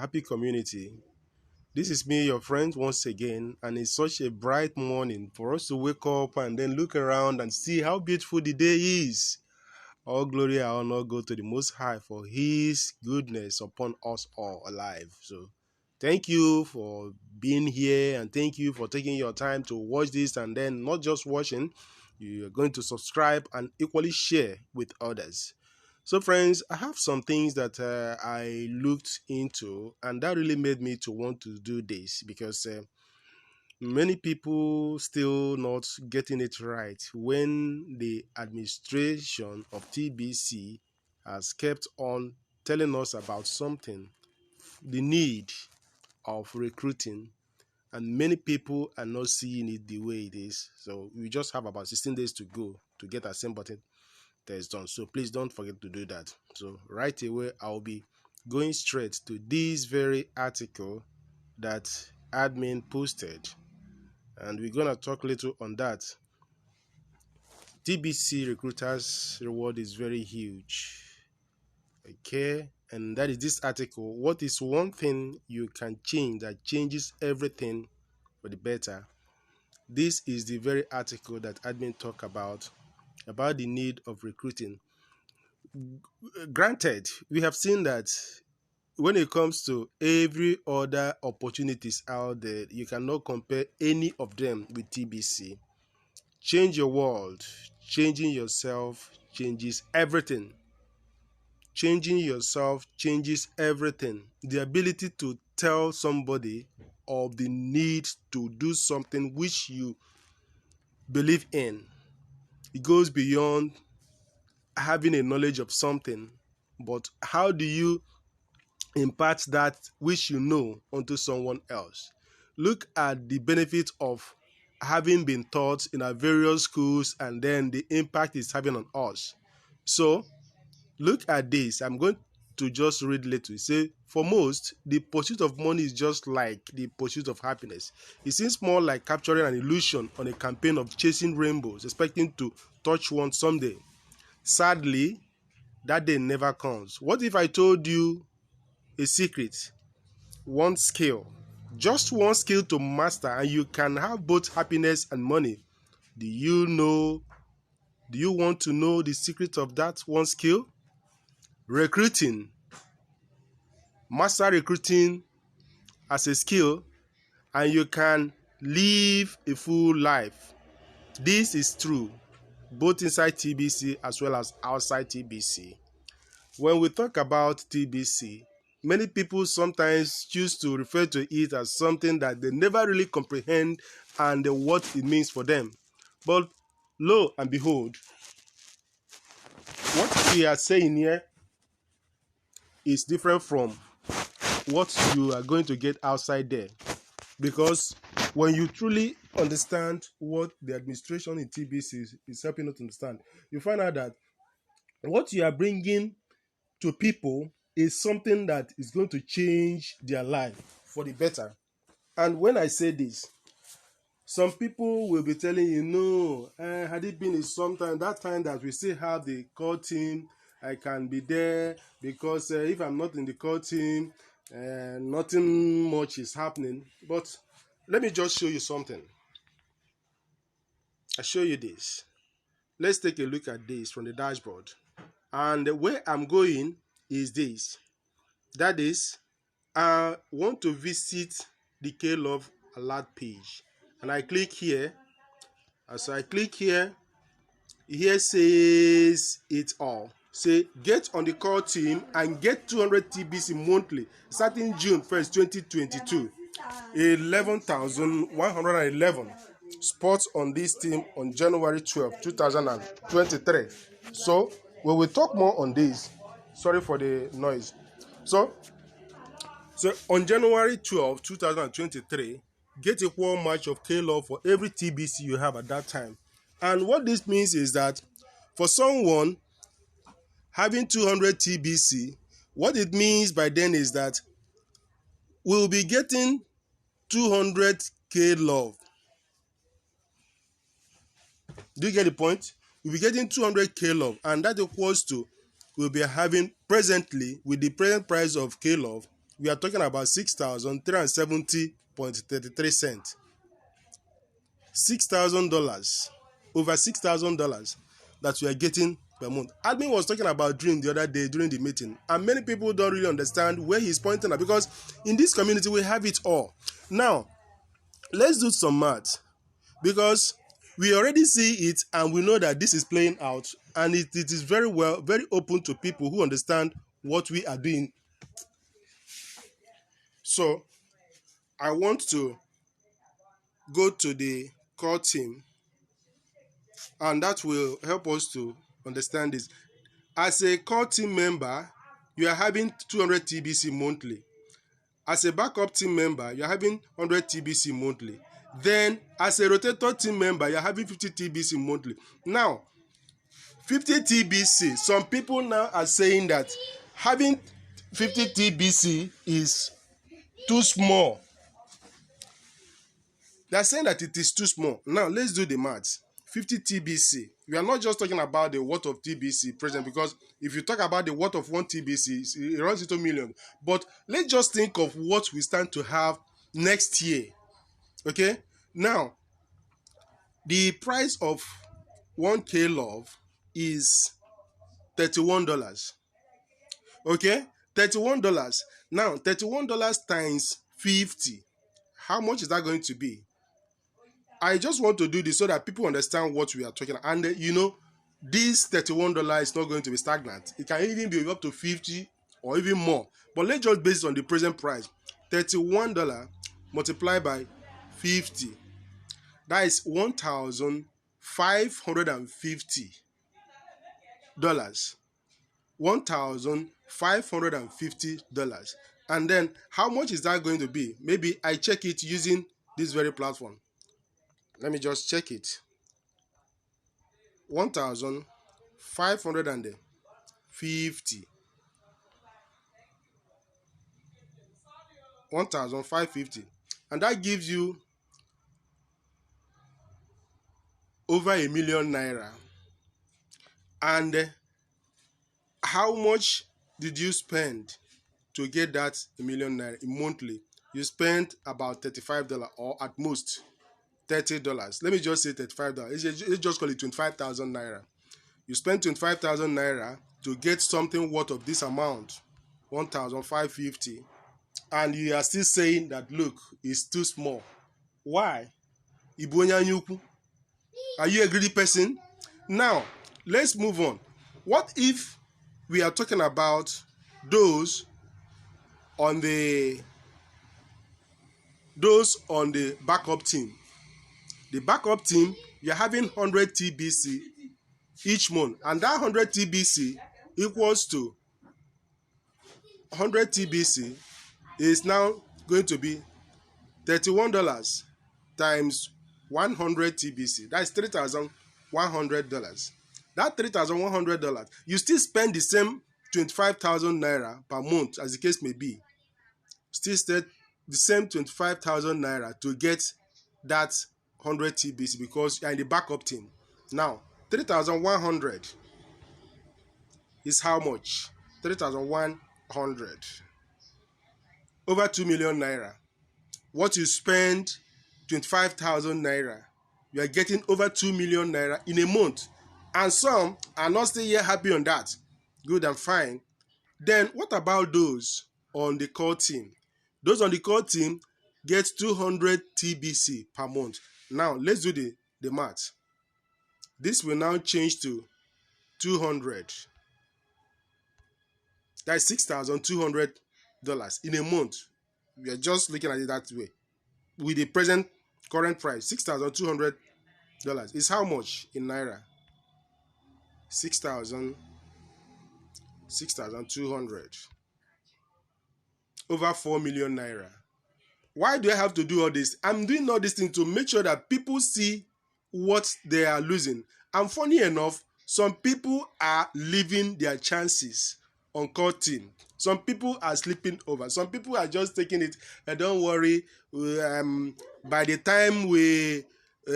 happy community. This is me, your friend, once again, and it's such a bright morning for us to wake up and then look around and see how beautiful the day is. All glory and honor go to the Most High for His goodness upon us all alive. So, thank you for being here and thank you for taking your time to watch this and then not just watching, you are going to subscribe and equally share with others. So, friends, I have some things that I looked into, and that really made me to want to do this because many people still not getting it right when the administration of TBC has kept on telling us about something, the need of recruiting, and many people are not seeing it the way it is. So we just have about 16 days to go to get our same button test done. So please don't forget to do that. So right away, I'll be going straight to this very article that admin posted, and we're gonna talk a little on that. TBC recruiters reward is very huge. Okay, and that is this article. What is one thing you can change that changes everything for the better? This is the very article that admin talk about the need of recruiting. Granted, we have seen that when it comes to every other opportunities out there, you cannot compare any of them with TBC. Change your world, changing yourself changes everything. Changing yourself changes everything. The ability to tell somebody of the need to do something which you believe in, it goes beyond having a knowledge of something, but how do you impart that which you know onto someone else? Look at the benefit of having been taught in our various schools and then the impact it's having on us. So look at this. I'm going to just read little. Say, for most, the pursuit of money is just like the pursuit of happiness. It seems more like capturing an illusion on a campaign of chasing rainbows, expecting to touch one someday. Sadly, that day never comes. What if I told you a secret? One skill, just one skill to master, and you can have both happiness and money. Do you want to know the secret of that one skill? Recruiting. Master recruiting as a skill, and you can live a full life. This is true both inside TBC as well as outside TBC. When we talk about TBC, many people sometimes choose to refer to it as something that they never really comprehend and what it means for them. But lo and behold, what we are saying here is different from what you are going to get outside there. Because when you truly understand what the administration in TBC is helping us to understand, you find out that what you are bringing to people is something that is going to change their life for the better. And when I say this, some people will be telling you, no, had it been in some time, that time that we still have the core team, I can be there because if I'm not in the core team, nothing much is happening. But let me just show you something. I show you this. Let's take a look at this from the dashboard. And where I'm going is this. That is, I want to visit the K-Love alert page. And I click here. As I click here, here says it all. Say, get on the core team and get 200 TBC monthly starting June 1st, 2022. 11,111 spots on this team on January 12, 2023. So, we will talk more on this. Sorry for the noise. So on January 12, 2023, get a equal match of K-Love for every TBC you have at that time. And what this means is that for someone having 200 TBC, what it means by then is that we'll be getting 200 K-Love. Do you get the point? We'll be getting 200 K-Love, and that equals to we'll be having presently, with the present price of K-Love, we are talking about 6,370.33 cents. $6,000, over $6,000 that we are getting per month. Admin was talking about dream the other day during the meeting, and many people don't really understand where he's pointing at, because in this community we have it all. Now, let's do some math, because we already see it and we know that this is playing out, and it is very open to people who understand what we are doing. So I want to go to the core team, and that will help us to understand this. As a core team member, you are having 200 TBC monthly. As a backup team member, you are having 100 TBC monthly. Then, as a rotator team member, you are having 50 TBC monthly. Now, 50 TBC, some people now are saying that having 50 TBC is too small. They are saying that it is too small. Now, let's do the maths. 50 TBC. We are not just talking about the worth of TBC present, because if you talk about the worth of one TBC, it runs into millions. But let's just think of what we stand to have next year. Okay? Now, the price of 1K love is $31. Okay? $31. Now, $31 times 50. How much is that going to be? I just want to do this so that people understand what we are talking about. And this $31 is not going to be stagnant. It can even be up to 50 or even more. But let's just base it on the present price. $31 multiplied by 50. That is $1,550. $1,550. And then how much is that going to be? Maybe I check it using this very platform. Let me just check it. 1,550. 1,550. And that gives you over a million naira. And how much did you spend to get that a million naira monthly? You spent about $35, or at most $30. Let me just say $35. Let's just call it 25,000 naira. You spent 25,000 naira to get something worth of this amount, 1,550, and you are still saying that, look, it's too small. Why? Are you a greedy person? Now, let's move on. What if we are talking about those on the backup team? The backup team, you're having 100 TBC each month, and that 100 TBC equals to 100 TBC is now going to be $31 times 100 TBC. That's $3,100. That $3,100, you still spend the same 25,000 naira per month, as the case may be. Still spend the same 25,000 naira to get that 100 TBC, because you're in the backup team. Now, 3,100 is how much? 3,100 over 2 million naira. What you spend 25,000 naira, you are getting over 2 million naira in a month. And some are not still yet happy on that. Good and fine. Then what about those on the core team? Those on the core team get 200 TBC per month. Now let's do the math. This will now change to 200. That's $6,200 in a month. We are just looking at it that way. With the present current price, $6,200 is how much in naira? 6,200 over 4 million naira. Why do I have to do all this? I'm doing all this thing to make sure that people see what they are losing. And funny enough, some people are leaving their chances on core team. Some people are sleeping over. Some people are just taking it. Don't worry. By the time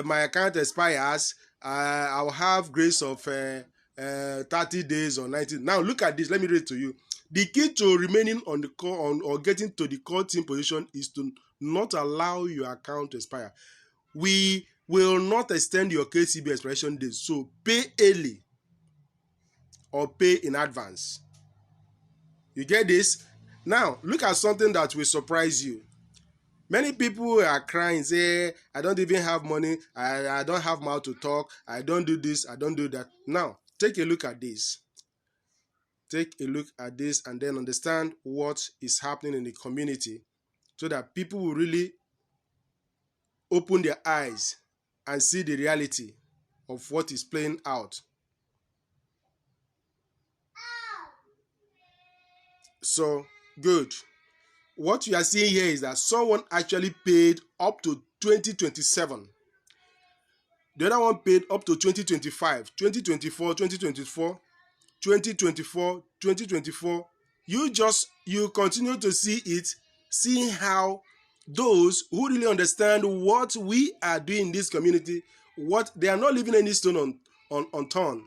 my account expires, I'll have grace of 30 days or 90. Now look at this. Let me read it to you. The key to remaining on the call or getting to the call team position is to not allow your account to expire. We will not extend your KCB expiration date, so pay early or pay in advance. You get this? Now, look at something that will surprise you. Many people are crying, say, I don't even have money, I don't have mouth to talk, I don't do this, I don't do that. Now, take a look at this. Take a look at this and then understand what is happening in the community so that people will really open their eyes and see the reality of what is playing out. So, good. What you are seeing here is that someone actually paid up to 2027. The other one paid up to 2025, 2024, 2024, 2024, 2024. You continue to see it, seeing how those who really understand what we are doing in this community, what they are not leaving any stone unturned.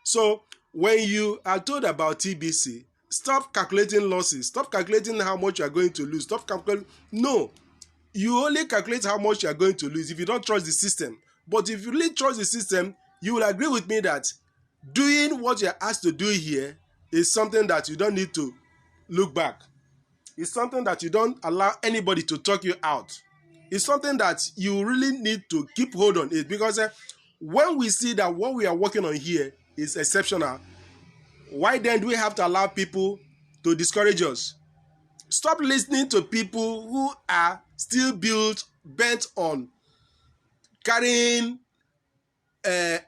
So when you are told about TBC, stop calculating losses, stop calculating how much you are going to lose, stop calculating. No, you only calculate how much you are going to lose if you don't trust the system. But if you really trust the system, you will agree with me that doing what you're asked to do here is something that you don't need to look back. It's something that you don't allow anybody to talk you out. It's something that you really need to keep hold on it, because when we see that what we are working on here is exceptional, why then do we have to allow people to discourage us? Stop listening to people who are still bent on carrying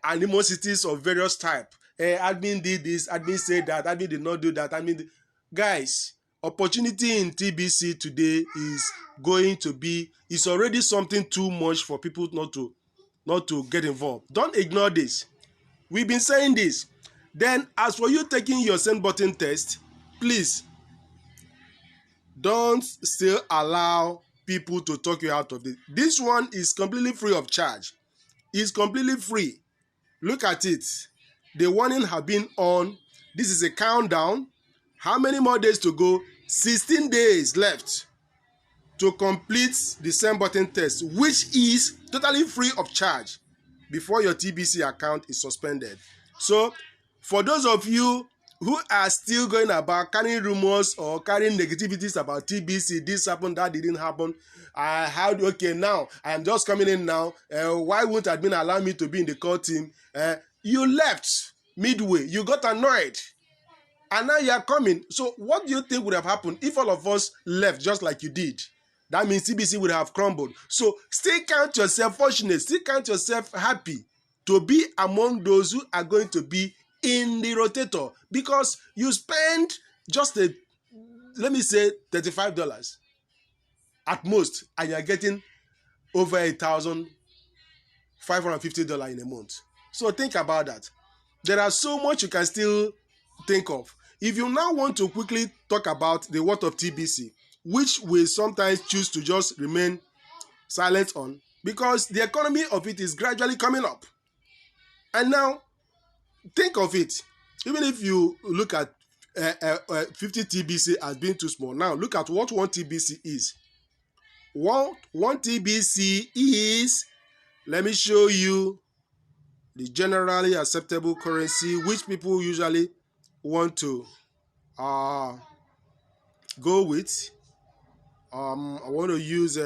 animosities of various type. Admin did this, admin said that, admin did not do that. Guys, opportunity in TBC today is already something too much for people not to get involved. Don't ignore this. We've been saying this. Then, as for you taking your send button test, please don't still allow people to talk you out of it. This one is completely free of charge. It's completely free. Look at it. The warning have been on. This is a countdown. How many more days to go? 16 days left to complete the send button test, which is totally free of charge before your TBC account is suspended. So, for those of you who are still going about carrying rumors or carrying negativities about TBC, this happened, that didn't happen, okay, now I am just coming in now, why won't admin allow me to be in the call team? You left midway, you got annoyed, and now you are coming. So what do you think would have happened if all of us left just like you did? That means TBC would have crumbled. So still count yourself fortunate, still count yourself happy to be among those who are going to be in the rotator, because you spend just let me say $35 at most, and you're getting over $1,550 in a month. So think about that. There are so much you can still think of. If you now want to quickly talk about the what of TBC, which we sometimes choose to just remain silent on, because the economy of it is gradually coming up. And now, think of it. Even if you look at 50 TBC as being too small, now look at what 1 TBC is. One TBC is, let me show you the generally acceptable currency which people usually want to go with. I want to use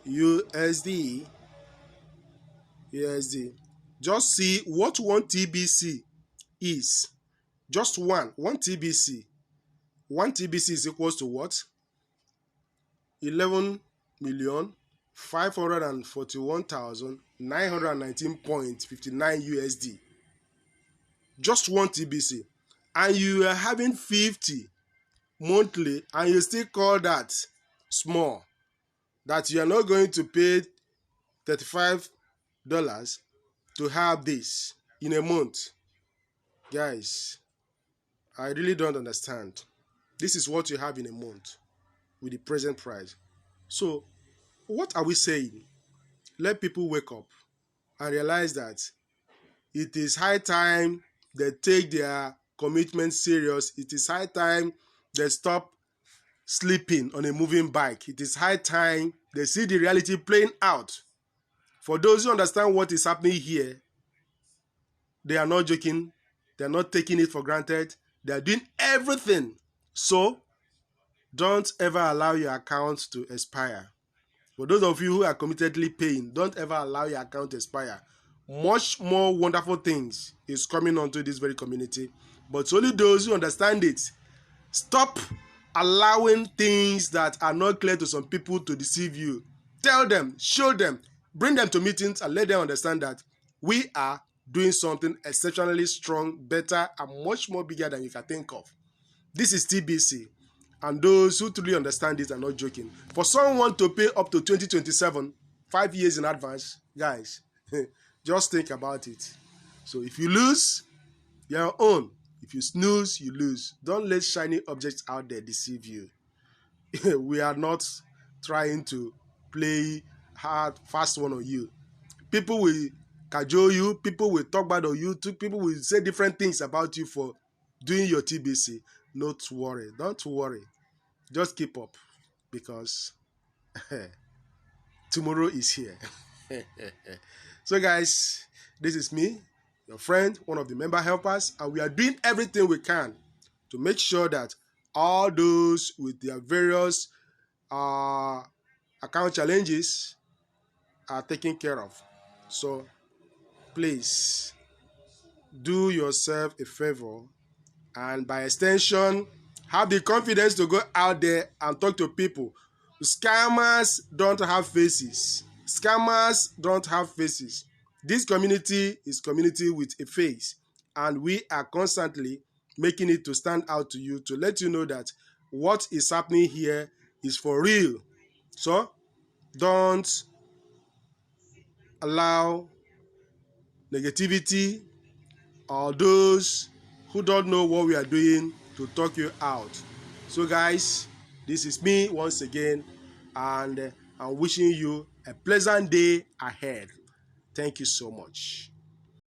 USD. Just see what 1 TBC is. Just one TBC. 1 TBC is equals to what? 11,541,919.59 USD. Just 1 TBC. And you are having 50 monthly, and you still call that small. That you are not going to pay $35 to have this in a month. Guys, I really don't understand. This is what you have in a month with the present price. So, what are we saying? Let people wake up and realize that it is high time they take their commitment serious. It is high time they stop sleeping on a moving bike. It is high time they see the reality playing out. For those who understand what is happening here, they are not joking. They are not taking it for granted. They are doing everything. So, don't ever allow your account to expire. For those of you who are committedly paying, don't ever allow your account to expire. Much more wonderful things is coming onto this very community, but only those who understand it. Stop allowing things that are not clear to some people to deceive you. Tell them, show them, bring them to meetings and let them understand that we are doing something exceptionally strong, better, and much more bigger than you can think of. This is TBC, and those who truly understand this are not joking. For someone to pay up to 2027, 5 years in advance, guys, just think about it. So if you lose, you're your own. If you snooze, you lose. Don't let shiny objects out there deceive you. We are not trying to play hard, fast one on you. People will cajole you. People will talk bad on you. People will say different things about you for doing your TBC. Not worry. Don't worry. Just keep up, because tomorrow is here. So guys, this is me, your friend, one of the member helpers, and we are doing everything we can to make sure that all those with their various account challenges are taken care of. So please do yourself a favor, and by extension, have the confidence to go out there and talk to people. Scammers don't have faces. Scammers don't have faces. This community is community with a face, and we are constantly making it to stand out to you, to let you know that what is happening here is for real. So don't allow negativity or those who don't know what we are doing to talk you out. So guys, this is me once again, and I'm wishing you a pleasant day ahead. Thank you so much.